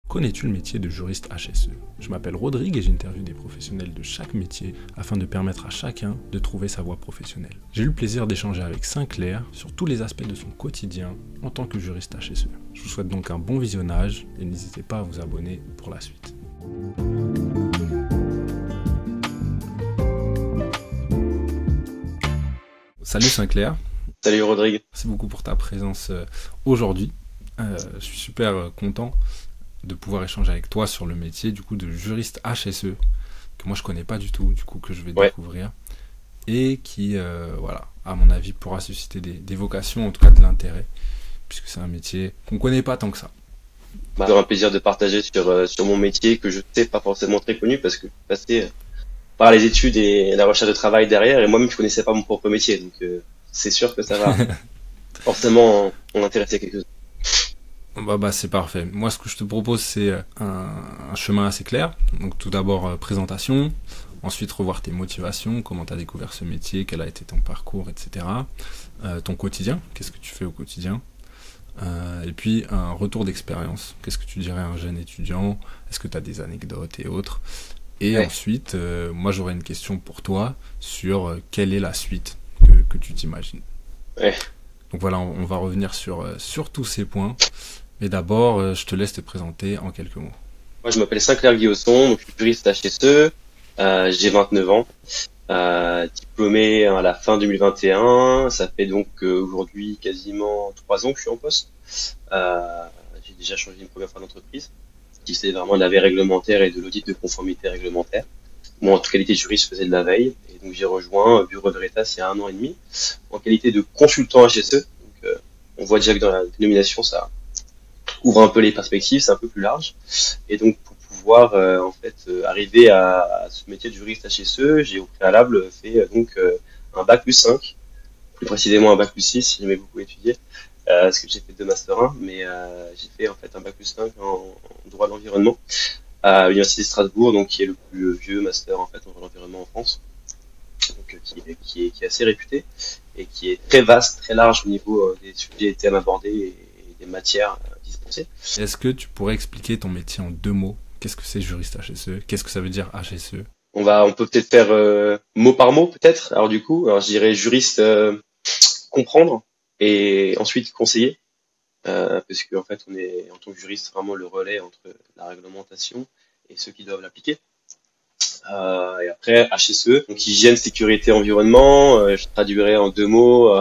Connais-tu le métier de juriste HSE? Je m'appelle Rodrigue et j'interviewe des professionnels de chaque métier afin de permettre à chacun de trouver sa voie professionnelle. J'ai eu le plaisir d'échanger avec Sinclair sur tous les aspects de son quotidien en tant que juriste HSE. Je vous souhaite donc un bon visionnage et n'hésitez pas à vous abonner pour la suite. Salut Sinclair. Salut Rodrigue. Merci beaucoup pour ta présence aujourd'hui. Je suis super content de pouvoir échanger avec toi sur le métier du coup de juriste HSE que moi je connais pas du tout, du coup que je vais découvrir et qui voilà, à mon avis pourra susciter des vocations, en tout cas de l'intérêt, puisque c'est un métier qu'on connaît pas tant que ça. C'est un plaisir de partager sur mon métier que je sais pas forcément très connu parce que je suis passé par les études et la recherche de travail derrière et moi-même je connaissais pas mon propre métier, donc c'est sûr que ça va forcément en intéresser quelques-uns. Bah c'est parfait. Moi, ce que je te propose, c'est un chemin assez clair. Donc, tout d'abord, présentation. Ensuite, revoir tes motivations, comment tu as découvert ce métier, quel a été ton parcours, etc. Ton quotidien, qu'est-ce que tu fais au quotidien. Et puis, un retour d'expérience. Qu'est-ce que tu dirais à un jeune étudiant? Est-ce que tu as des anecdotes et autres? Et ensuite, moi, j'aurais une question pour toi sur quelle est la suite que tu t'imagines. Donc voilà, on va revenir sur tous ces points. Mais d'abord, je te laisse te présenter en quelques mots. Moi, je m'appelle Sinclair Guillosson, donc je suis juriste HSE, j'ai 29 ans, diplômé à la fin 2021. Ça fait donc aujourd'hui quasiment 3 ans que je suis en poste. J'ai déjà changé une première fois d'entreprise, qui c'est vraiment de la veille réglementaire et de l'audit de conformité réglementaire. Moi, en toute qualité de juriste, je faisais de la veille, et donc j'ai rejoint Bureau Veritas il y a 1 an et demi, en qualité de consultant HSE. Donc, on voit déjà que dans la dénomination, ça ouvre un peu les perspectives, c'est un peu plus large. Et donc, pour pouvoir arriver à ce métier de juriste HSE, j'ai au préalable fait un bac plus 5, plus précisément un bac plus 6, si j'aimais beaucoup étudier, parce que j'ai fait 2 master 1, mais j'ai fait en fait un bac plus 5 en droit de l'environnement à l'université de Strasbourg, donc qui est le plus vieux master en fait en droit de l'environnement en France, donc qui est assez réputé et qui est très vaste, très large au niveau des sujets et thèmes abordés et des matières dispensées. Est-ce que tu pourrais expliquer ton métier en 2 mots? Qu'est-ce que c'est juriste HSE? Qu'est-ce que ça veut dire HSE? On peut peut-être faire mot par mot peut-être. Alors du coup, je dirais juriste, comprendre et ensuite conseiller, parce qu'en fait on est en tant que juriste vraiment le relais entre la réglementation et ceux qui doivent l'appliquer. Et après HSE, donc hygiène, sécurité, environnement, je traduirais en 2 mots.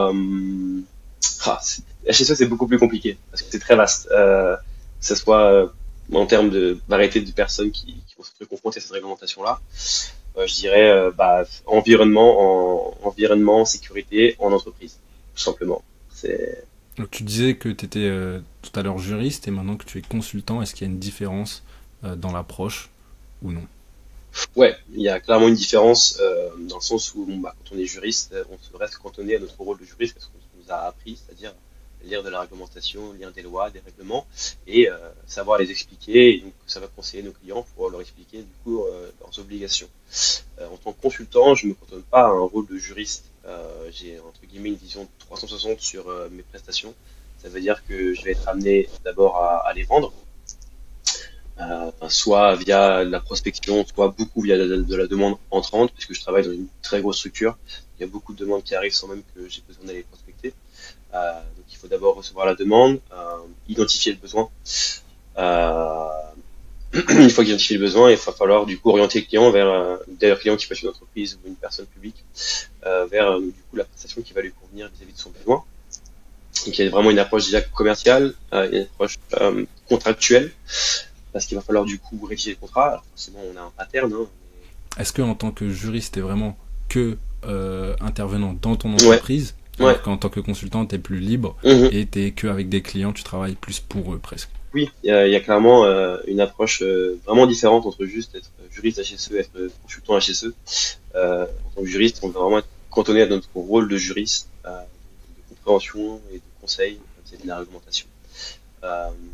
HSE c'est beaucoup plus compliqué parce que c'est très vaste, que ce soit en termes de variété de personnes qui vont se confronter à cette réglementation-là. Je dirais environnement, sécurité en entreprise, tout simplement. Donc tu disais que tu étais tout à l'heure juriste et maintenant que tu es consultant, est-ce qu'il y a une différence dans l'approche ou non? Ouais, il y a clairement une différence dans le sens où quand on est juriste, on se reste cantonné à notre rôle de juriste parce qu'on nous a appris, c'est-à-dire lire de la réglementation, lire des lois, des règlements et savoir les expliquer. Et donc ça va conseiller nos clients pour leur expliquer du coup leurs obligations. En tant que consultant, je me cantonne pas à un rôle de juriste. J'ai entre guillemets une vision 360 sur mes prestations. Ça veut dire que je vais être amené d'abord à les vendre. Soit via la prospection, soit beaucoup via de la demande entrante, puisque je travaille dans une très grosse structure. Il y a beaucoup de demandes qui arrivent sans même que j'ai besoin d'aller prospecter. Donc il faut d'abord recevoir la demande, identifier le besoin. Une fois qu'identifié le besoin, il va falloir du coup orienter le client vers d'ailleurs client qui peut être une entreprise ou une personne publique, vers du coup la prestation qui va lui convenir vis-à-vis de son besoin. Donc il y a vraiment une approche déjà commerciale, une approche contractuelle, parce qu'il va falloir du coup rédiger le contrat. Alors forcément on a un pattern. Est-ce que en tant que juriste t'es vraiment que intervenant dans ton entreprise, alors qu'en tant que consultant t'es plus libre et t'es que avec des clients, tu travailles plus pour eux presque? Oui, il y a clairement une approche vraiment différente entre juste être juriste HSE et être consultant HSE. En tant que juriste, on va vraiment être cantonné à notre rôle de juriste, de compréhension et de conseil vis-à-vis de la réglementation.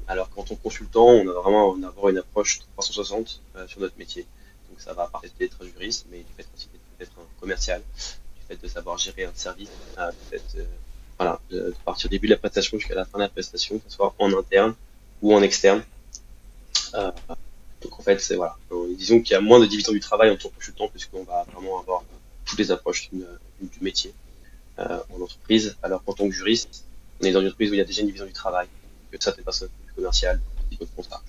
Alors qu'en tant que consultant, on va avoir une approche 360 sur notre métier. Donc ça va partir d'être un juriste, mais du fait aussi d'être un commercial, du fait de savoir gérer un service, du fait de partir du début de la prestation jusqu'à la fin de la prestation, que ce soit en interne ou en externe. Euh, donc en fait, c'est voilà. Disons qu'il y a moins de division du travail en tant que consultant, puisqu'on va vraiment avoir toutes les approches du métier en entreprise, alors qu'en tant que juriste, on est dans une entreprise où il y a déjà une division du travail, que ça fait personne commercial, qui peut contrat.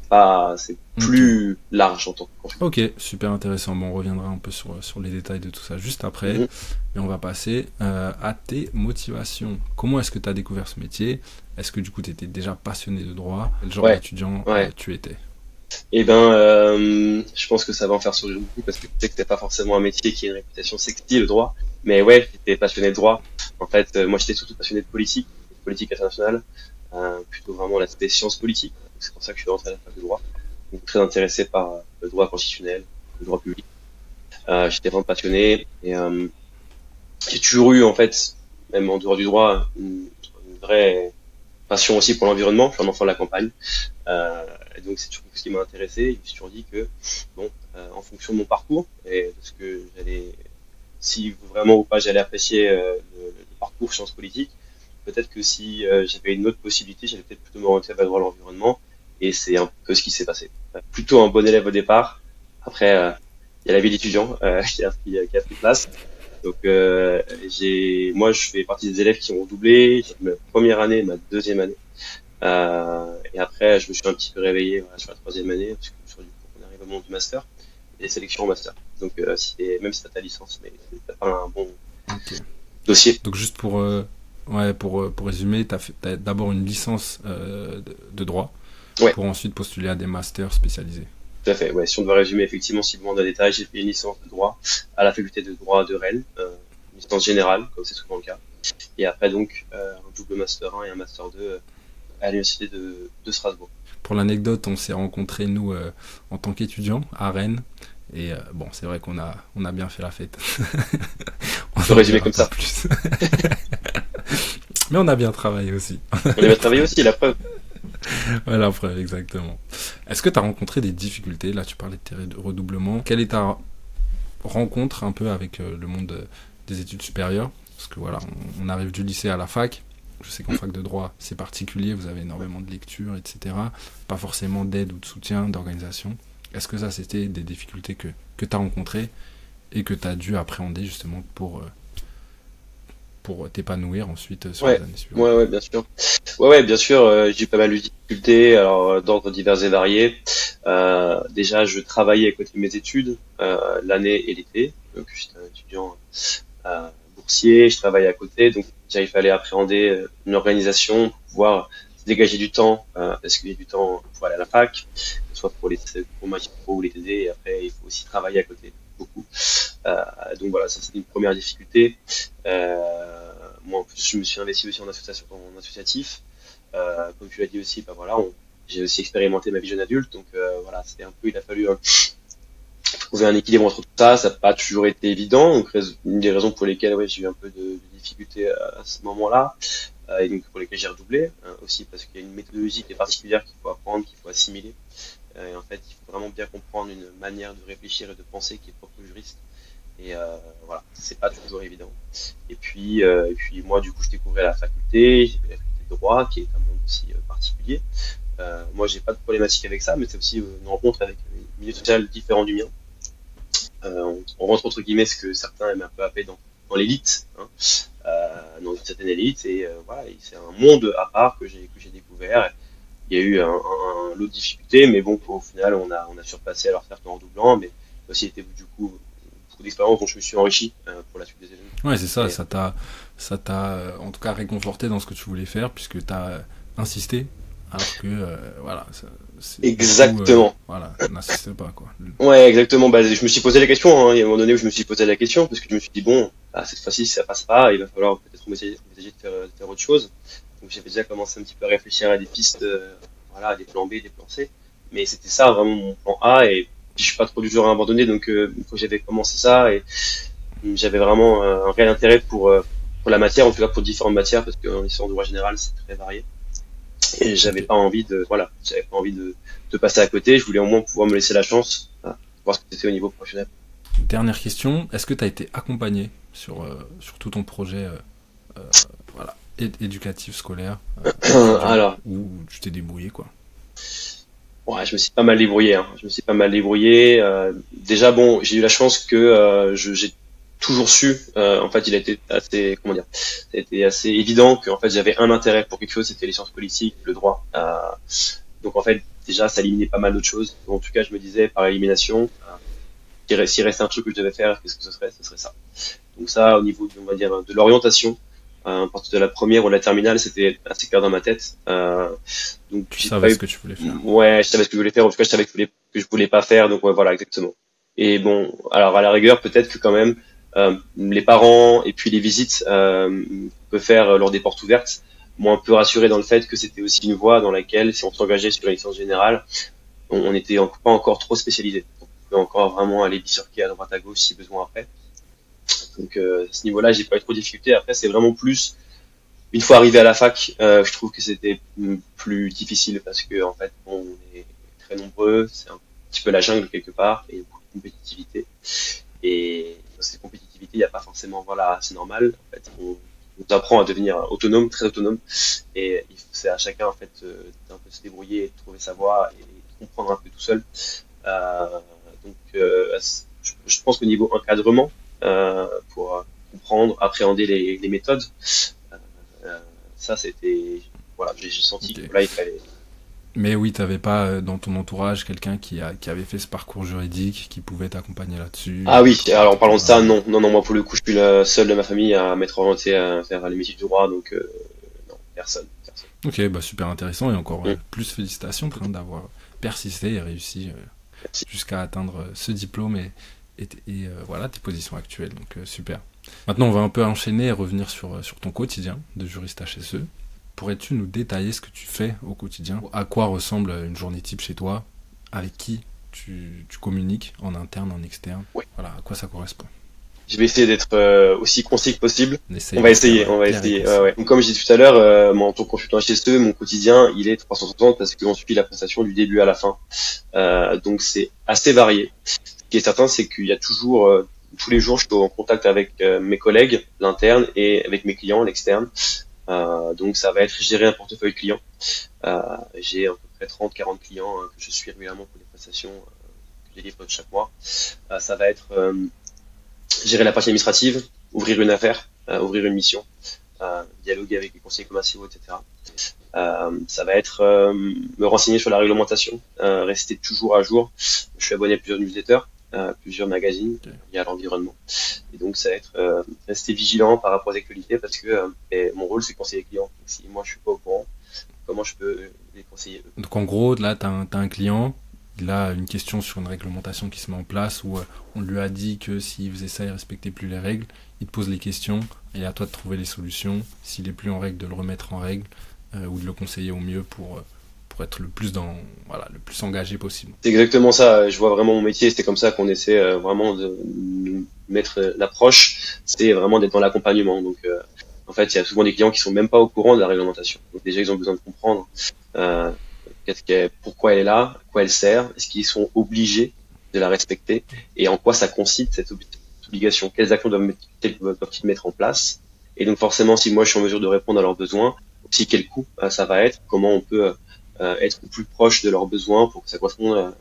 Pas, c'est Ok. plus large en tant que consultant. Ok, super intéressant. Bon, on reviendra un peu sur les détails de tout ça juste après. Mhm. Mais on va passer à tes motivations. Comment est-ce que tu as découvert ce métier? Est-ce que du coup tu étais déjà passionné de droit? Quel genre Ouais, d'étudiant ouais. tu étais? Et ben, je pense que ça va en faire sourire beaucoup parce que tu sais que c'est pas forcément un métier qui a une réputation sexy, le droit. Mais ouais, j'étais passionné de droit. En fait, moi j'étais surtout passionné de politique internationale, plutôt vraiment l'aspect sciences politiques. Donc, c'est pour ça que je suis rentré à la fac de droit. Donc très intéressé par le droit constitutionnel, le droit public. J'étais vraiment passionné et j'ai toujours eu en fait, même en dehors du droit, une vraie passion aussi pour l'environnement. Je suis un enfant de la campagne. Et donc c'est toujours ce qui m'a intéressé. Je me suis toujours dit que, bon, en fonction de mon parcours et de ce que j'allais, si vraiment ou pas j'allais apprécier le parcours sciences politiques, peut-être que si j'avais une autre possibilité, j'allais peut-être plutôt m'orienter vers le droit de l'environnement. Et c'est un peu ce qui s'est passé. Plutôt un bon élève au départ. Après, il y a la vie d'étudiant qui a pris place. Donc moi je fais partie des élèves qui ont redoublé. J'ai ma première année, ma deuxième année. Et après, je me suis un petit peu réveillé voilà, sur la troisième année, parce que on arrive au moment du master, et des sélections en master. Donc, même si t'as ta licence, mais t'as pas un bon Ok. dossier. Donc juste pour résumer, t'as d'abord une licence de droit Ouais, pour ensuite postuler à des masters spécialisés. tout à fait. Ouais, si on doit résumer, effectivement, si vous demandez un détail, j'ai fait une licence de droit à la faculté de droit de Rennes, une licence générale, comme c'est souvent le cas. Et après, donc, un double master 1 et un master 2 à l'université de Strasbourg. Pour l'anecdote, on s'est rencontrés, nous, en tant qu'étudiants, à Rennes. Et bon, c'est vrai qu'on a bien fait la fête. On On peut en résumer dira comme pas ça. plus. Mais on a bien travaillé aussi. On avait travaillé aussi, la preuve. Voilà, après, exactement. Est-ce que tu as rencontré des difficultés? Là, tu parlais de tes redoublements. Quelle est ta rencontre un peu avec le monde des études supérieures? Parce que voilà, on arrive du lycée à la fac. Je sais qu'en fac de droit, c'est particulier, vous avez énormément de lectures, etc. Pas forcément d'aide ou de soutien, d'organisation. Est-ce que ça, c'était des difficultés que tu as rencontrées et que tu as dû appréhender justement pour t'épanouir ensuite sur les Ouais, années suivantes? ouais, bien sûr. Ouais, bien sûr, j'ai eu pas mal de difficultés, alors d'ordre divers et variés. Déjà, je travaillais à côté de mes études, l'année et l'été. Donc, j'étais un étudiant boursier, je travaillais à côté, donc déjà, il fallait appréhender une organisation pour pouvoir se dégager du temps, parce qu'il y a du temps pour aller à la fac, que ce soit pour ma pro ou les TD, et après, il faut aussi travailler à côté, beaucoup. Donc voilà, ça c'était une première difficulté. Moi, en plus, je me suis investi aussi en associatif. Comme tu l'as dit aussi, bah voilà, j'ai aussi expérimenté ma vie jeune adulte, donc voilà, c'était un peu, il a fallu trouver un équilibre entre tout ça. Ça n'a pas toujours été évident, donc une des raisons pour lesquelles ouais, j'ai eu un peu de difficulté à ce moment-là, et donc pour lesquelles j'ai redoublé, aussi parce qu'il y a une méthodologie qui est particulière qu'il faut apprendre, qu'il faut assimiler. Et en fait, il faut vraiment bien comprendre une manière de réfléchir et de penser qui est propre au juriste. Et voilà, c'est pas toujours évident. Et puis moi, du coup, je découvrais la faculté, j'ai fait la faculté de droit, qui est un monde aussi particulier. Moi, j'ai pas de problématique avec ça, mais c'est aussi une rencontre avec un milieu social différent du mien. On rentre entre guillemets ce que certains aiment un peu appeler dans l'élite, hein, dans une certaine élite, et voilà, et c'est un monde à part que j'ai découvert. Il y a eu un lot de difficultés, mais bon, au final, on a surpassé, alors certes en redoublant, mais aussi été du coup beaucoup d'expériences dont je me suis enrichi pour la suite des événements. Ouais, c'est ça, Et, ça t'a en tout cas réconforté dans ce que tu voulais faire, puisque tu as insisté, alors que, voilà, beaucoup, exactement. voilà, n'insistent pas, quoi. Ouais, exactement. Bah, je me suis posé la question, hein. Il y a un moment donné où je me suis posé la question, parce que je me suis dit, bon, bah, cette fois-ci, si ça passe pas, il va falloir peut-être envisager de faire autre chose. Donc j'avais déjà commencé un petit peu à réfléchir à des pistes, voilà, à des plans B, des plans C. Mais c'était ça vraiment mon plan A, et je suis pas trop du genre à abandonner, donc une fois que j'avais commencé ça, et j'avais vraiment un réel intérêt pour la matière, en tout cas pour différentes matières, parce qu'en licence de droit général, c'est très varié. Et Ok. j'avais pas envie de passer à côté. Je voulais au moins pouvoir me laisser la chance, voir ce que c'était au niveau professionnel. Dernière question, est-ce que tu as été accompagné sur tout ton projet euh, voilà, éducatif, scolaire, étudiant, Alors, ou tu t'es débrouillé, quoi? Ouais, je me suis pas mal débrouillé, hein. Je me suis pas mal débrouillé. Déjà, bon, j'ai eu la chance que j'ai toujours su. En fait, il a été assez, comment dire, ça a été assez évident que en fait j'avais un intérêt pour quelque chose, c'était les sciences politiques, le droit. Donc en fait, déjà, ça éliminait pas mal d'autres choses. En tout cas, je me disais par élimination, s'il restait un truc que je devais faire, qu'est-ce que ce serait? Ce serait ça. Donc ça, au niveau, on va dire, de l'orientation, à partir de la première ou de la terminale, c'était assez clair dans ma tête. Donc Tu j'ai savais pas ce eu, que tu voulais faire. ouais, je savais ce que je voulais faire. En tout cas, je savais que je voulais pas faire. Donc ouais, voilà, exactement. Et bon, alors à la rigueur, peut-être que quand même, les parents et puis les visites qu'on peut faire lors des portes ouvertes m'ont un peu rassuré dans le fait que c'était aussi une voie dans laquelle, si on s'engageait sur la licence générale, on n'était pas encore trop spécialisé. On pouvait encore vraiment aller bifurquer à droite à gauche si besoin après. Donc à ce niveau-là, j'ai pas eu trop de difficultés. Après, c'est vraiment plus une fois arrivé à la fac, je trouve que c'était plus difficile parce que en fait, on est très nombreux, c'est un petit peu la jungle quelque part et il y a beaucoup de compétitivité. Et dans cette compétitivité, il n'y a pas forcément, voilà, c'est normal. En fait, on apprend à devenir autonome, très autonome, et c'est à chacun en fait d'un peu se débrouiller, de trouver sa voie et de comprendre un peu tout seul. Euh, donc, je pense qu'au niveau encadrement, pour comprendre, appréhender les méthodes, euh, ça c'était, voilà, j'ai senti Ok. que là il fallait. Mais oui, t'avais pas dans ton entourage quelqu'un qui avait fait ce parcours juridique, qui pouvait t'accompagner là-dessus, Ah oui, alors en t'étais parlant de ça, vraiment... non, non, non, moi pour le coup, je suis le seul de ma famille à m'être orienté à faire les métiers du droit, donc non, personne, personne. Ok, bah super intéressant et encore Mm, plus félicitations pour d'avoir persisté et réussi merci. jusqu'à atteindre ce diplôme voilà tes positions actuelles. Donc super. Maintenant, on va un peu enchaîner et revenir sur ton quotidien de juriste HSE. Pourrais-tu nous détailler ce que tu fais au quotidien? À quoi ressemble une journée type chez toi? Avec qui tu communiques en interne, en externe? Oui. Voilà, à quoi ça correspond? Je vais essayer d'être aussi concis que possible. On essaye On va de faire essayer, on va clair et essayer. Ouais, concis. ouais. Donc, comme je disais tout à l'heure, moi en tant que consultant HSE, mon quotidien, il est 360 parce qu'on suit la prestation du début à la fin. Donc c'est assez varié. Ce qui est certain, c'est qu'il y a toujours, tous les jours, je suis en contact avec mes collègues, l'interne, et avec mes clients, l'externe. Donc ça va être gérer un portefeuille client. J'ai à peu près 30-40 clients que je suis régulièrement pour les prestations que je délivre chaque mois. Ça va être gérer la partie administrative, ouvrir une affaire, ouvrir une mission, dialoguer avec les conseillers commerciaux, etc. Ça va être me renseigner sur la réglementation, rester toujours à jour. Je suis abonné à plusieurs newsletters, plusieurs magazines Ok. liés à l'environnement. Et donc ça va être rester vigilant par rapport aux actualités parce que mon rôle c'est conseiller les clients. Donc, si moi je suis pas au courant, comment je peux les conseiller eux? Donc en gros, là, t'as un client, il a une question sur une réglementation qui se met en place où on lui a dit que s'il faisait ça, il respectait plus les règles. Il te pose les questions et à toi de trouver les solutions. S'il est plus en règle, de le remettre en règle ou de le conseiller au mieux pour être le plus le plus engagé possible. C'est exactement ça. Je vois vraiment mon métier. C'est comme ça qu'on essaie vraiment de mettre l'approche. C'est vraiment d'être dans l'accompagnement. Donc, en fait, il y a souvent des clients qui sont même pas au courant de la réglementation. Donc, déjà, ils ont besoin de comprendre euh, pourquoi elle est là, à quoi elle sert, est-ce qu'ils sont obligés de la respecter et en quoi ça consiste cette obligation. Quelles actions doivent-ils mettre en place? Et donc, forcément, si moi je suis en mesure de répondre à leurs besoins, aussi quel coût ça va être, comment on peut être au plus proche de leurs besoins pour que ça corresponde,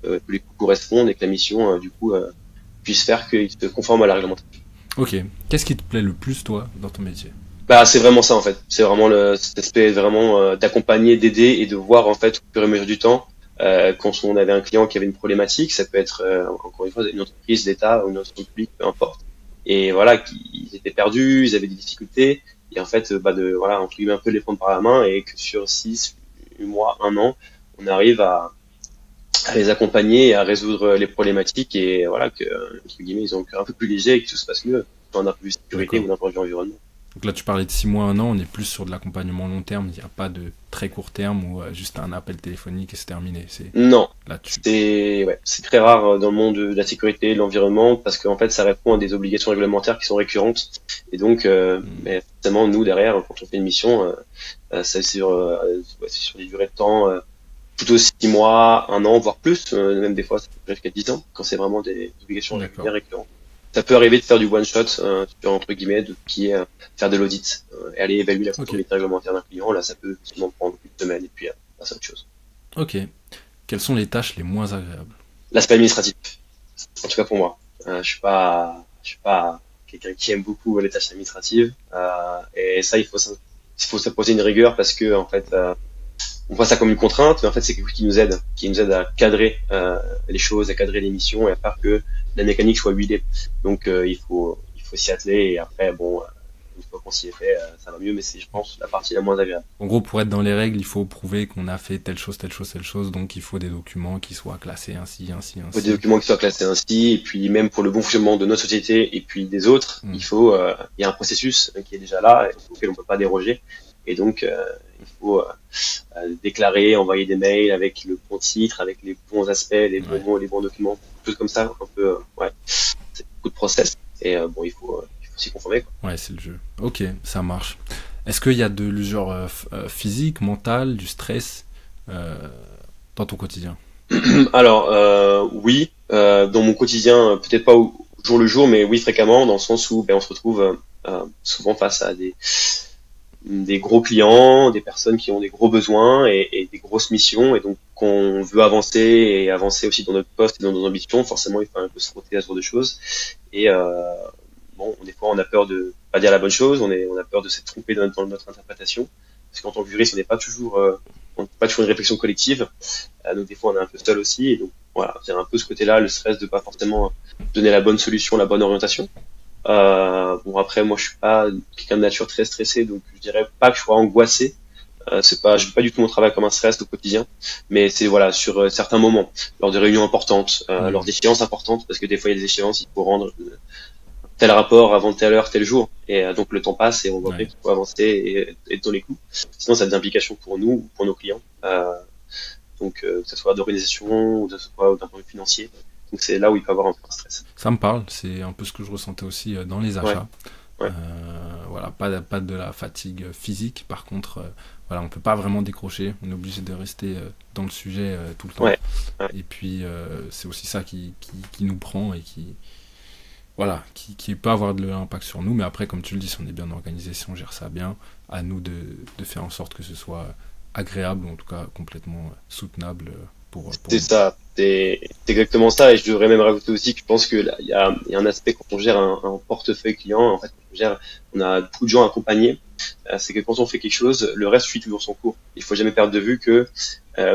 que les coûts correspondent et que la mission, du coup, puisse faire qu'ils se conforment à la réglementation. Ok. Qu'est-ce qui te plaît le plus, toi, dans ton métier? Bah, c'est vraiment ça en fait. C'est vraiment cet aspect vraiment d'accompagner, d'aider et de voir en fait au fur et à mesure du temps. Quand on avait un client qui avait une problématique, ça peut être encore une fois une entreprise d'État ou une entreprise publique, peu importe. Et voilà, ils étaient perdus, ils avaient des difficultés. Et en fait, voilà, entre guillemets un peu les prendre par la main et que sur 6 mois, un an, on arrive à les accompagner et à résoudre les problématiques et voilà que entre guillemets ils ont le cœur un peu plus léger et que tout se passe mieux d'un point de vue sécurité ou D'accord. d'un point de vue environnement. Donc là, tu parlais de 6 mois, un an, on est plus sur de l'accompagnement long terme. Il n'y a pas de très court terme où juste un appel téléphonique et c'est terminé. C'est Non, là, tu... c'est très rare dans le monde de la sécurité et de l'environnement parce qu'en fait ça répond à des obligations réglementaires qui sont récurrentes et donc Hmm. mais forcément nous derrière quand on fait une mission c'est c'est sur des durées de temps plutôt 6 mois, un an voire plus même des fois ça peut aller jusqu'à 10 ans quand c'est vraiment des obligations D'accord. régulières récurrentes. Ça peut arriver de faire du one shot sur entre guillemets qui est faire de l'audit et aller évaluer la Ok. conformité réglementaire d'un client là ça peut effectivement prendre une semaine et puis passer à autre chose. Ok. quelles sont les tâches les moins agréables? L'aspect administratif, en tout cas pour moi. Je suis pas quelqu'un qui aime beaucoup les tâches administratives, et ça, il faut s'imposer une rigueur parce que en fait, on voit ça comme une contrainte, mais en fait, c'est quelque chose qui nous aide à cadrer les choses, à cadrer les missions et à faire que la mécanique soit huilée. Donc, il faut s'y atteler et après, bon, une fois qu'on s'y est fait, ça va mieux, mais c'est, je pense, la partie la moins agréable. En gros, pour être dans les règles, il faut prouver qu'on a fait telle chose, telle chose, telle chose, donc il faut des documents qui soient classés ainsi, ainsi, Il faut des ainsi. documents qui soient classés ainsi, et puis même pour le bon fonctionnement de notre société et puis des autres, Hmm. il y a un processus qui est déjà là, et auquel on peut pas déroger. Et donc, il faut déclarer, envoyer des mails avec le bon titre, avec les bons aspects, les bons Ouais, mots, les bons documents, tout comme ça, un peu, ouais, c'est beaucoup de process. Et bon, il faut s'y conformer, quoi. ouais, c'est le jeu. Ok, ça marche. Est-ce qu'il y a de l'usure physique, mentale, du stress euh, dans ton quotidien? Alors, oui, dans mon quotidien, peut-être pas au jour le jour, mais oui, fréquemment, dans le sens où ben, on se retrouve souvent face à des gros clients, des personnes qui ont des gros besoins et des grosses missions, et donc qu'on veut avancer et avancer aussi dans notre poste et dans nos ambitions, forcément il faut un peu se frotter à ce genre de choses. Et bon, des fois on a peur de pas dire la bonne chose, on a peur de s'être trompé dans notre interprétation, parce qu'en tant que juriste on n'est pas toujours une réflexion collective, donc des fois on est un peu seul aussi, et donc voilà, c'est un peu ce côté-là, le stress de pas forcément donner la bonne solution, la bonne orientation. Bon après moi je suis pas quelqu'un de nature très stressé, donc je dirais pas que je sois angoissé. C'est pas, je vis pas du tout mon travail comme un stress au quotidien, mais c'est voilà sur certains moments, lors de réunions importantes, lors Hmm. d'échéances importantes, parce que des fois il y a des échéances, il faut rendre tel rapport avant telle heure, tel jour, et donc le temps passe et on voit bien Ouais. qu'il faut avancer et être dans les clous. Sinon ça a des implications pour nous, ou pour nos clients, donc que ce soit d'organisation ou que ce soit d'un point de vue financier. Donc c'est là où il peut y avoir un peu de stress. Ça me parle, c'est un peu ce que je ressentais aussi dans les Ouais, achats. ouais, Voilà, pas de la fatigue physique, par contre, voilà, on peut pas vraiment décrocher, on est obligé de rester dans le sujet tout le temps. ouais, ouais. Et puis, c'est aussi ça qui nous prend et voilà, qui peut avoir de l'impact sur nous, mais après, comme tu le dis, si on est bien organisé, si on gère ça bien, à nous de faire en sorte que ce soit agréable, ou en tout cas complètement soutenable pour C'est nous. ça, c'est exactement ça. Et je devrais même rajouter aussi que je pense que là, il y a un aspect quand on gère un portefeuille client, en fait, on a beaucoup de gens à accompagner. C'est que quand on fait quelque chose, le reste suit toujours son cours. Il faut jamais perdre de vue que là,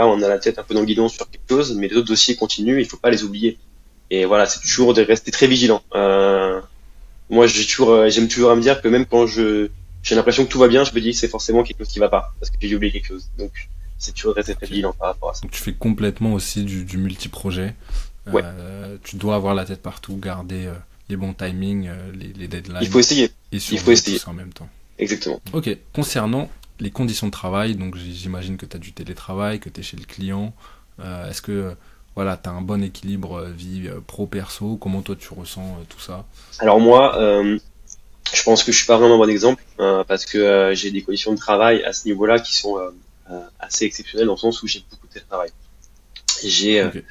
on a la tête un peu dans le guidon sur quelque chose, mais les autres dossiers continuent. Il faut pas les oublier. Et voilà, c'est toujours de rester très vigilant. Moi, j'aime toujours à me dire que même quand j'ai l'impression que tout va bien, je me dis que c'est forcément quelque chose qui va pas, parce que j'ai oublié quelque chose. Donc, c'est toujours de rester très Ok. vigilant par rapport à ça. Donc tu fais complètement aussi du multi-projet. Ouais. Tu dois avoir la tête partout, garder les bons timings, les Il faut deadlines essayer. et Il faut surveiller tout essayer. ça en même temps. Exactement. Ok, concernant les conditions de travail, donc j'imagine que tu as du télétravail, que tu es chez le client. Est-ce que voilà, tu as un bon équilibre vie pro-perso? Comment toi tu ressens tout ça? Alors moi, je pense que je suis pas vraiment un bon exemple parce que j'ai des conditions de travail à ce niveau-là qui sont assez exceptionnelles dans le sens où j'ai beaucoup de télétravail. J'ai, Ok,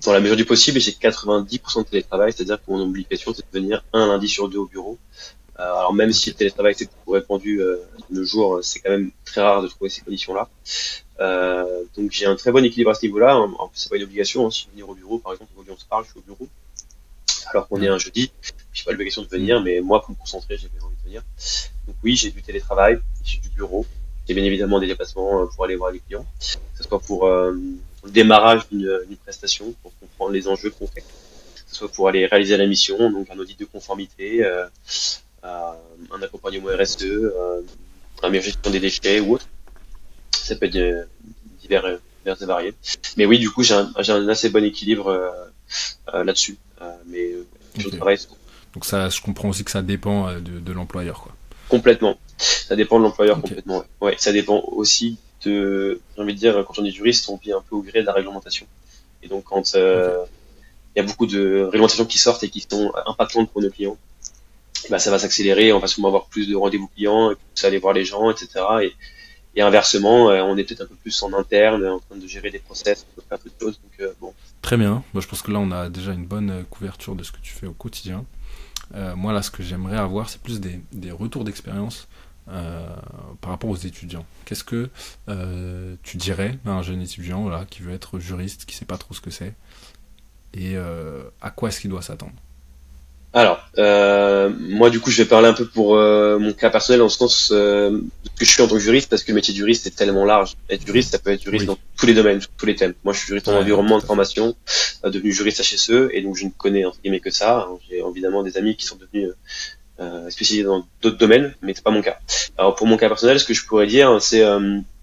dans la mesure du possible, j'ai 90% de télétravail, c'est-à-dire que mon obligation c'est de venir un lundi sur deux au bureau. Alors même si ok. le télétravail c'est beaucoup répandu de nos jours, c'est quand même très rare de trouver ces conditions-là. Donc j'ai un très bon équilibre à ce niveau-là. En plus, c'est pas une obligation. Hein. Si je veux venir au bureau, par exemple, aujourd'hui on se parle, je suis au bureau. Alors qu'on est Ouais. un jeudi, j'ai pas l'obligation de Hmm. venir, mais moi, pour me concentrer, j'ai bien envie de venir. Donc oui, j'ai du télétravail, j'ai du bureau, j'ai bien évidemment des déplacements pour aller voir les clients, que ce soit pour le démarrage d'une prestation, pour comprendre les enjeux qu'on fait, que ce soit pour aller réaliser la mission, donc un audit de conformité, un accompagnement RSE, un gestion des déchets ou autre. Ça peut être divers, divers et variés. Mais oui, du coup, j'ai un assez bon équilibre là-dessus. Mais sur Ok. le travail, Donc ça, je comprends aussi que ça dépend de l'employeur, quoi. complètement. Ça dépend de l'employeur Ok. complètement. Ouais. Ouais, ça dépend aussi j'ai envie de dire, quand on est juriste, on vit un peu au gré de la réglementation. Et donc, quand Ok. il y a beaucoup de réglementations qui sortent et qui sont impactantes pour nos clients, bah, ça va s'accélérer. On va souvent avoir plus de rendez-vous clients, et plus aller voir les gens, etc. Et inversement, on est peut-être un peu plus en interne, en train de gérer des process, on peut faire d'autres choses. Donc, bon, Très bien. Moi, je pense que là, on a déjà une bonne couverture de ce que tu fais au quotidien. Moi, là, ce que j'aimerais avoir, c'est plus des retours d'expérience euh, par rapport aux étudiants. Qu'est-ce que tu dirais à un jeune étudiant voilà, qui veut être juriste, qui sait pas trop ce que c'est, et à quoi est-ce qu'il doit s'attendre? Alors, moi du coup, je vais parler un peu pour mon cas personnel, dans le sens de ce que je suis en tant que juriste, parce que le métier de juriste est tellement large. Être juriste, ça peut être juriste Oui. dans tous les domaines, sur tous les thèmes. Moi, je suis juriste en Ouais, environnement tout de à fait. formation, devenu juriste HSE, et donc je ne connais entre guillemets que ça. J'ai évidemment des amis qui sont devenus spécialisés dans d'autres domaines, mais c'est pas mon cas. Alors pour mon cas personnel, ce que je pourrais dire, c'est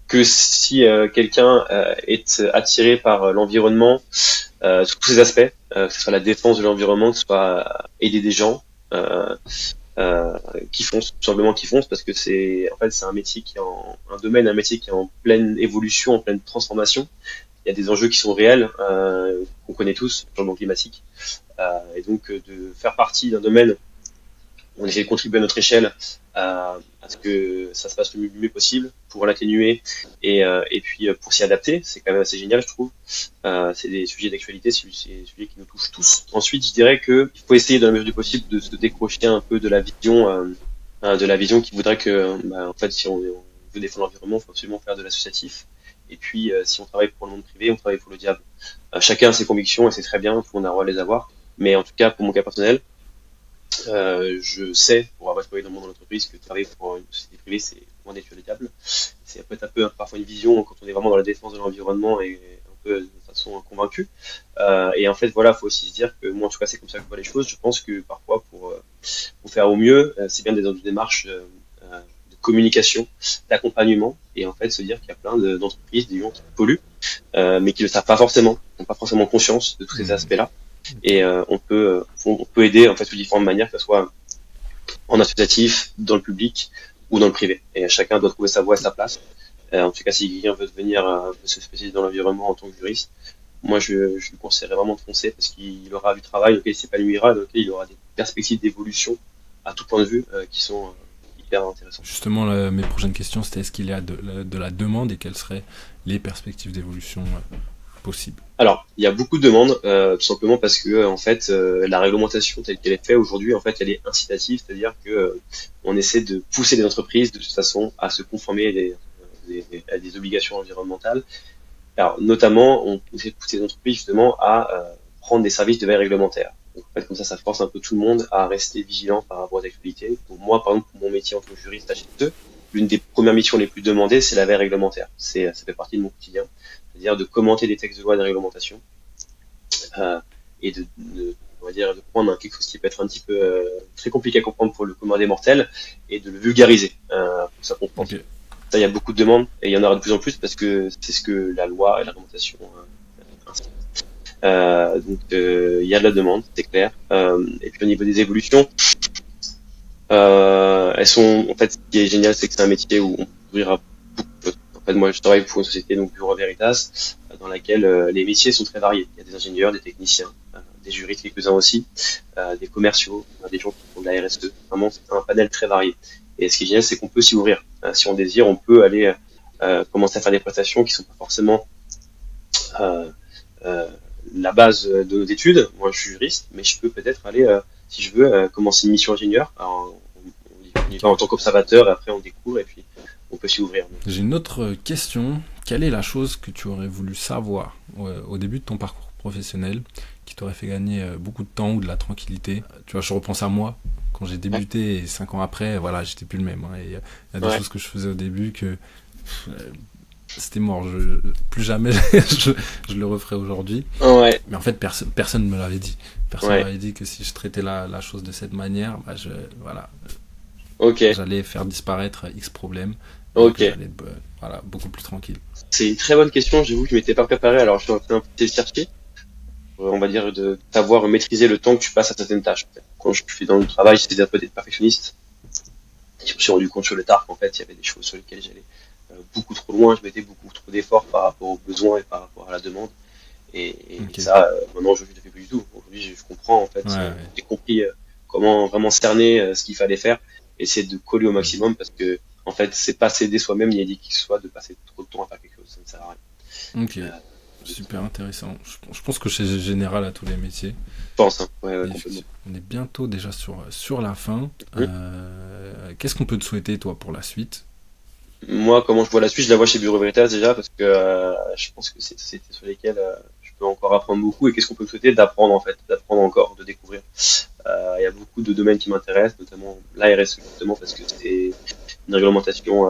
que si quelqu'un est attiré par l'environnement, sur tous ses aspects, que ce soit la défense de l'environnement, que ce soit aider des gens, euh, qui foncent, tout simplement qui foncent, parce que c'est en fait c'est un métier qui est un domaine, un métier qui est en pleine évolution, en pleine transformation. Il y a des enjeux qui sont réels, qu'on connaît tous, le changement climatique, et donc de faire partie d'un domaine on essaie de contribuer à notre échelle à ce que ça se passe le mieux possible pour l'atténuer et puis pour s'y adapter. C'est quand même assez génial, je trouve. C'est des sujets d'actualité, c'est des sujets qui nous touchent tous. Ensuite, je dirais qu'il faut essayer, dans la mesure du possible, de se décrocher un peu de la vision qui voudrait que, en fait, si on veut défendre l'environnement, il faut absolument faire de l'associatif. Et puis, si on travaille pour le monde privé, on travaille pour le diable. Chacun a ses convictions et c'est très bien, tout le monde a le droit de les avoir. Mais en tout cas, pour mon cas personnel, je sais, pour avoir travaillé dans mon entreprise, que travailler pour une société privée, c'est loin d'être le diable. C'est peut-être un peu parfois une vision quand on est vraiment dans la défense de l'environnement et un peu de façon convaincue. Et en fait, voilà, faut aussi se dire que moi, en tout cas, c'est comme ça que je vois les choses. Je pense que parfois, pour faire au mieux, c'est bien d'être dans une démarche de communication, d'accompagnement, et en fait se dire qu'il y a plein d'entreprises, des gens qui polluent, mais qui ne le savent pas forcément, n'ont pas forcément conscience de tous ces Hmm. aspects-là. Ok. Et on peut aider en fait sous différentes manières, que ce soit en associatif, dans le public ou dans le privé. Et chacun doit trouver sa voie et sa place. En tout cas, si quelqu'un veut devenir veut se spécialiser dans l'environnement en tant que juriste, moi je lui conseillerais vraiment de foncer parce qu'il aura du travail auquel il s'épanouira, dans lequel il aura des perspectives d'évolution à tout point de vue qui sont hyper intéressantes. Justement, mes prochaines questions, c'était est-ce qu'il y a de la demande et quelles seraient les perspectives d'évolution possibles? Alors, il y a beaucoup de demandes, tout simplement parce que en fait, la réglementation telle qu'elle est faite aujourd'hui, en fait, elle est incitative, c'est-à-dire que on essaie de pousser les entreprises de toute façon à se conformer à des obligations environnementales. Alors, notamment, on essaie de pousser les entreprises justement à prendre des services de veille réglementaire. Donc, en fait, comme ça force un peu tout le monde à rester vigilant par rapport aux actualités. Donc, moi, par exemple, pour mon métier en tant que juriste HSE, l'une des premières missions les plus demandées, c'est la veille réglementaire. Ça fait partie de mon quotidien, c'est-à-dire de commenter des textes de loi et de réglementation euh, et on va dire, de prendre quelque chose qui peut être un petit peu très compliqué à comprendre pour le commun des mortels et de le vulgariser pour que ça comprenne. Ok. Ça, il y a beaucoup de demandes et il y en aura de plus en plus parce que c'est ce que la loi et la réglementation incitent. Donc il y a de la demande, c'est clair. Et puis au niveau des évolutions, elles sont en fait ce qui est génial, c'est que c'est un métier où on peut ouvrir à beaucoup de choses. En fait, moi, je travaille pour une société donc Bureau Veritas, dans laquelle les métiers sont très variés. Il y a des ingénieurs, des techniciens, des juristes quelques-uns aussi, des commerciaux, des gens qui font de la RSE. Vraiment, c'est un panel très varié. Et ce qui est génial, c'est qu'on peut s'y ouvrir. Si on désire, on peut aller commencer à faire des prestations qui sont pas forcément euh, euh, la base de nos études. Moi, je suis juriste, mais je peux peut-être aller, si je veux, commencer une mission ingénieur. Alors, on y va en tant qu'observateur, et après on découvre, et puis on peut s'y ouvrir. Donc, J'ai une autre question. Quelle est la chose que tu aurais voulu savoir au début de ton parcours professionnel qui t'aurait fait gagner beaucoup de temps ou de la tranquillité? Tu vois, je repense à moi. Quand j'ai ouais, débuté et 5 ans après, voilà, j'étais plus le même. Hein, et il y a des ouais, choses que je faisais au début que c'était mort. Plus jamais je le referai aujourd'hui. ouais, Mais en fait, personne ne me l'avait dit. Personne ne ouais, m'avait dit que si je traitais la chose de cette manière, bah, voilà, ok, j'allais faire disparaître X problèmes et ok. que j'allais être voilà, beaucoup plus tranquille. C'est une très bonne question, j'avoue que je m'étais pas préparé, alors je suis en train de chercher, on va dire, de savoir maîtriser le temps que tu passes à certaines tâches. En fait. Quand je suis dans le travail, j'étais un peu d'être perfectionniste. Je me suis rendu compte sur le tard qu'en fait, il y avait des choses sur lesquelles j'allais beaucoup trop loin, je mettais beaucoup trop d'efforts par rapport aux besoins et par rapport à la demande. Et Ok. ça, maintenant, je ne le fais plus du tout. Aujourd'hui, je comprends, en Ouais, fait, ouais. j'ai compris comment vraiment cerner ce qu'il fallait faire, essayer de coller au Mm. maximum parce que, en fait, c'est pas s'aider soi-même ni aider qui que ce soit de passer trop de temps à faire quelque chose, ça ne sert à rien. Ok. Euh, super intéressant. Je pense que c'est général à tous les métiers. Je pense, hein. Ouais, complètement. On est bientôt déjà sur la fin. Qu'est-ce qu'on peut te souhaiter, toi, pour la suite? Moi, comment je vois la suite, je la vois chez Bureau Veritas déjà, parce que je pense que c'est des sociétés sur lesquelles je peux encore apprendre beaucoup. Et qu'est-ce qu'on peut me souhaiter? D'apprendre en fait, d'apprendre encore, de découvrir. Il y a beaucoup de domaines qui m'intéressent, notamment la RSE, justement, parce que c'est une réglementation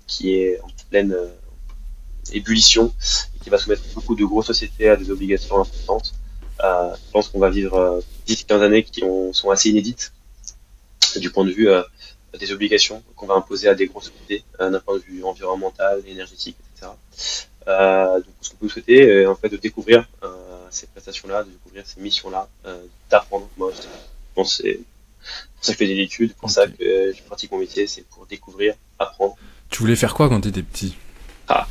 qui est en pleine ébullition et qui va soumettre beaucoup de grosses sociétés à des obligations importantes. Je pense qu'on va vivre 10-15 années sont assez inédites du point de vue des obligations qu'on va imposer à des grosses sociétés d'un point de vue environnemental, énergétique, etc. Donc ce qu'on peut souhaiter, en fait, de découvrir ces prestations-là, de découvrir ces missions-là, d'apprendre. Moi, je pense que c'est pour ça que je fais des études, pour ça que je pratique mon métier, c'est pour découvrir, apprendre. Tu voulais faire quoi quand tu étais petit? Ah,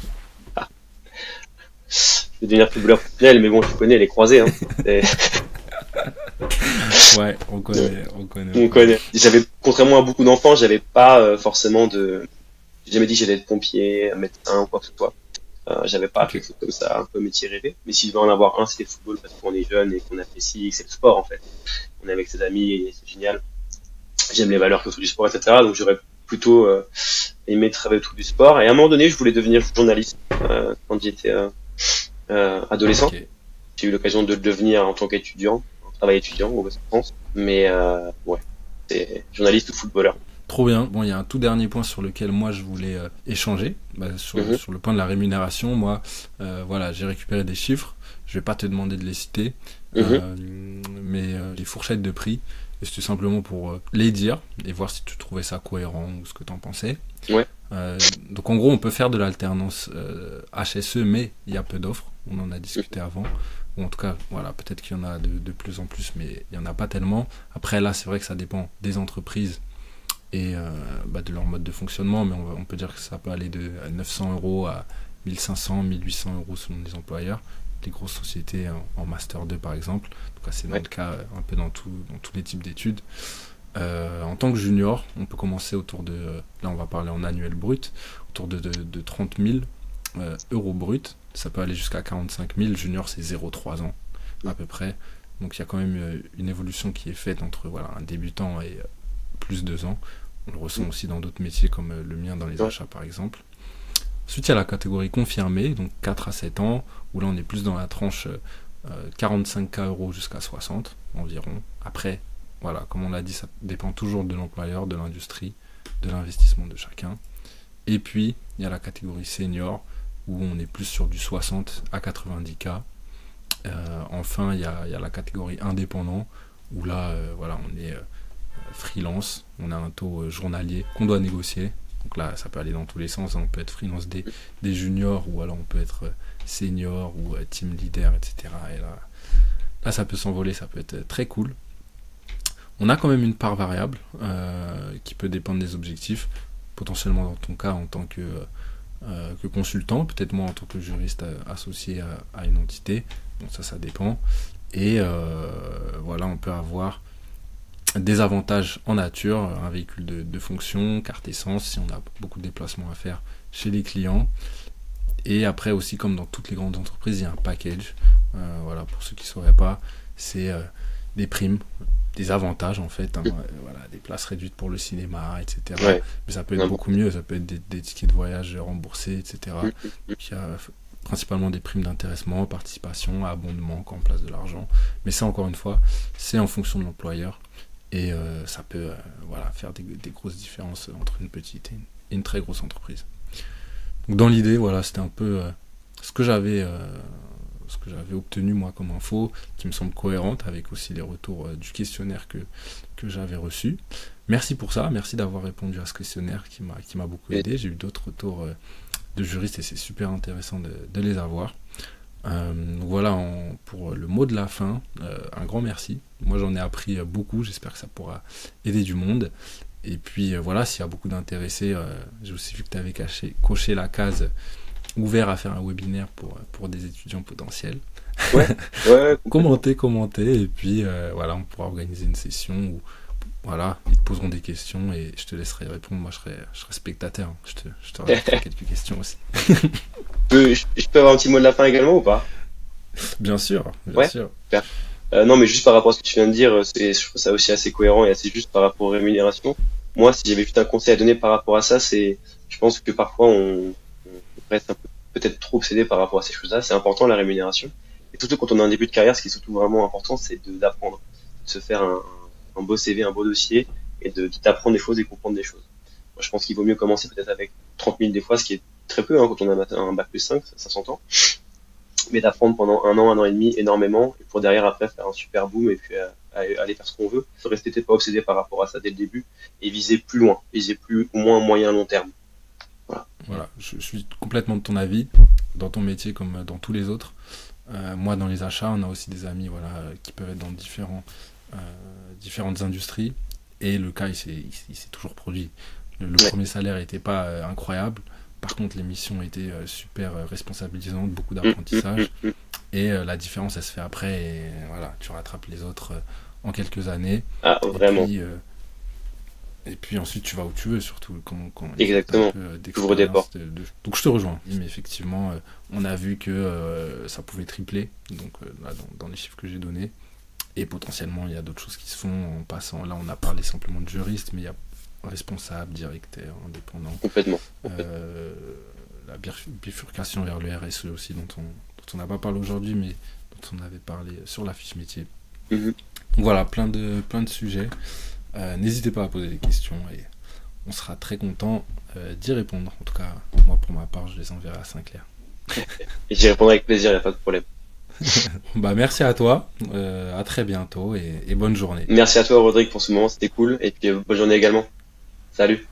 ah. Je vais devenir footballeur professionnel, mais bon, tu connais les croisés. Hein. Ouais, on connaît. Contrairement à beaucoup d'enfants, j'avais pas forcément de. J'ai jamais dit que j'allais être pompier, médecin ou quoi que ce soit. J'avais pas quelque chose comme ça, un peu métier rêvé. Mais si je veux en avoir un, c'était le football parce qu'on est jeune et qu'on apprécie, et que c'est le sport en fait. On est avec ses amis et c'est génial. J'aime les valeurs que sont du sport, etc. Donc j'aurais plutôt aimé travailler autour du sport. Et à un moment donné, je voulais devenir journaliste quand j'étais adolescent. Okay. J'ai eu l'occasion de le devenir en tant qu'étudiant, en travail étudiant au West France. Mais ouais, c'est journaliste ou footballeur. Trop bien. Bon, il y a un tout dernier point sur lequel moi je voulais échanger, sur le point de la rémunération. Moi, voilà, j'ai récupéré des chiffres. Je vais pas te demander de les citer, mais les fourchettes de prix, et c'était simplement pour les dire et voir si tu trouvais ça cohérent ou ce que tu en pensais. Ouais. Donc en gros, on peut faire de l'alternance HSE, mais il y a peu d'offres. On en a discuté avant. Ou en tout cas, voilà, peut-être qu'il y en a de plus en plus, mais il n'y en a pas tellement. Après, là, c'est vrai que ça dépend des entreprises et de leur mode de fonctionnement, mais on peut dire que ça peut aller de 900 € à 1500, 1800 € selon les employeurs. Les grosses sociétés en Master 2, par exemple. En tout cas, c'est le cas un peu dans tous les types d'études. En tant que junior, on peut commencer autour de, là on va parler en annuel brut, autour de 30 000 euros brut. Ça peut aller jusqu'à 45 000. Junior, c'est 0,3 ans à peu près. Donc il y a quand même une évolution qui est faite entre un débutant et plus 2 ans. On le ressent aussi dans d'autres métiers comme le mien dans les achats par exemple. Ensuite, il y a la catégorie confirmée, donc 4 à 7 ans, où là on est plus dans la tranche 45K € jusqu'à 60 environ. Après, voilà, comme on l'a dit, ça dépend toujours de l'employeur, de l'industrie, de l'investissement de chacun. Et puis, il y a la catégorie senior, où on est plus sur du 60 à 90K. Enfin, il y a la catégorie indépendant, où là, on est freelance, on a un taux journalier qu'on doit négocier. Donc là, ça peut aller dans tous les sens. On peut être freelance des juniors, ou alors on peut être senior ou team leader, etc. Et là, ça peut s'envoler, ça peut être très cool. On a quand même une part variable qui peut dépendre des objectifs, potentiellement dans ton cas en tant que consultant, peut-être moi en tant que juriste associé à une entité. Bon, ça dépend. Et on peut avoir des avantages en nature, un véhicule de fonction, carte essence, si on a beaucoup de déplacements à faire chez les clients. Et après aussi, comme dans toutes les grandes entreprises, il y a un package. Pour ceux qui ne sauraient pas, c'est des primes, des avantages en fait, des places réduites pour le cinéma, etc. Ouais. Mais ça peut être beaucoup mieux, ça peut être des tickets de voyage remboursés, etc. Donc il y a principalement des primes d'intéressement, participation, abondement quand on place de l'argent. Mais ça, encore une fois, c'est en fonction de l'employeur. Et ça peut faire des grosses différences entre une petite et une très grosse entreprise. Donc dans l'idée, c'était un peu ce que j'avais obtenu moi comme info, qui me semble cohérente avec aussi les retours du questionnaire que j'avais reçu. Merci pour ça, merci d'avoir répondu à ce questionnaire qui m'a beaucoup aidé. J'ai eu d'autres retours de juristes et c'est super intéressant de les avoir. Pour le mot de la fin, un grand merci. Moi j'en ai appris beaucoup, j'espère que ça pourra aider du monde. Et puis s'il y a beaucoup d'intéressés, j'ai aussi vu que tu avais coché la case ouvert à faire un webinaire pour des étudiants potentiels. Ouais. Commentez, et puis on pourra organiser une session où ils te poseront des questions et je te laisserai répondre. Moi je serai spectateur, je te rajouterai quelques questions aussi. Je peux avoir un petit mot de la fin également ou pas? Bien sûr, bien Ouais. sûr. Super. Non, mais juste par rapport à ce que tu viens de dire, je trouve ça aussi assez cohérent et assez juste par rapport aux rémunérations. Moi, si j'avais juste un conseil à donner par rapport à ça, je pense que parfois on reste un peu peut-être trop obsédé par rapport à ces choses-là. C'est important la rémunération. Et surtout quand on est en début de carrière, ce qui est surtout vraiment important, c'est d'apprendre, de se faire un beau CV, un beau dossier et d'apprendre des choses et comprendre des choses. Moi, je pense qu'il vaut mieux commencer peut-être avec 30 000 des fois, ce qui est très peu hein, quand on a un bac plus 5, ça s'entend, mais d'apprendre pendant un an et demi énormément, et pour derrière après faire un super boom et puis aller faire ce qu'on veut. Faut rester peut-être pas obsédé par rapport à ça dès le début et viser plus loin, viser plus au moins moyen long terme. Voilà. Voilà, je suis complètement de ton avis, dans ton métier comme dans tous les autres. Moi, dans les achats, on a aussi des amis voilà, qui peuvent être dans différentes industries, et le cas, il s'est toujours produit. Le Ouais. premier salaire n'était pas incroyable, par contre, les missions étaient super responsabilisantes, beaucoup Mm, mm, d'apprentissage, mm, mm. et la différence, elle se fait après, et voilà, tu rattrapes les autres en quelques années, Ah, et vraiment. puis... et puis ensuite, tu vas où tu veux, surtout quand une fois que tu as un Exactement. peu T'ouvres des d'expérience. portes. Donc je te rejoins. Mais effectivement, on a vu que ça pouvait tripler, donc là, dans les chiffres que j'ai donnés. Et potentiellement, il y a d'autres choses qui se font en passant. Là, on a parlé simplement de juriste, mais il y a responsable, directeur, indépendant. Complètement. Complètement. Euh, la bifurcation vers le RSE aussi, dont on n'a pas parlé aujourd'hui, mais dont on avait parlé sur la fiche métier. Mhm. Donc voilà, plein de sujets. N'hésitez pas à poser des questions et on sera très content d'y répondre. En tout cas, moi pour ma part, je les enverrai à Saint-Clair. Et j'y répondrai avec plaisir, y a pas de problème. Bah merci à toi, à très bientôt et bonne journée. Merci à toi, Rodrigue, pour ce moment, c'était cool. Et puis, bonne journée également. Salut.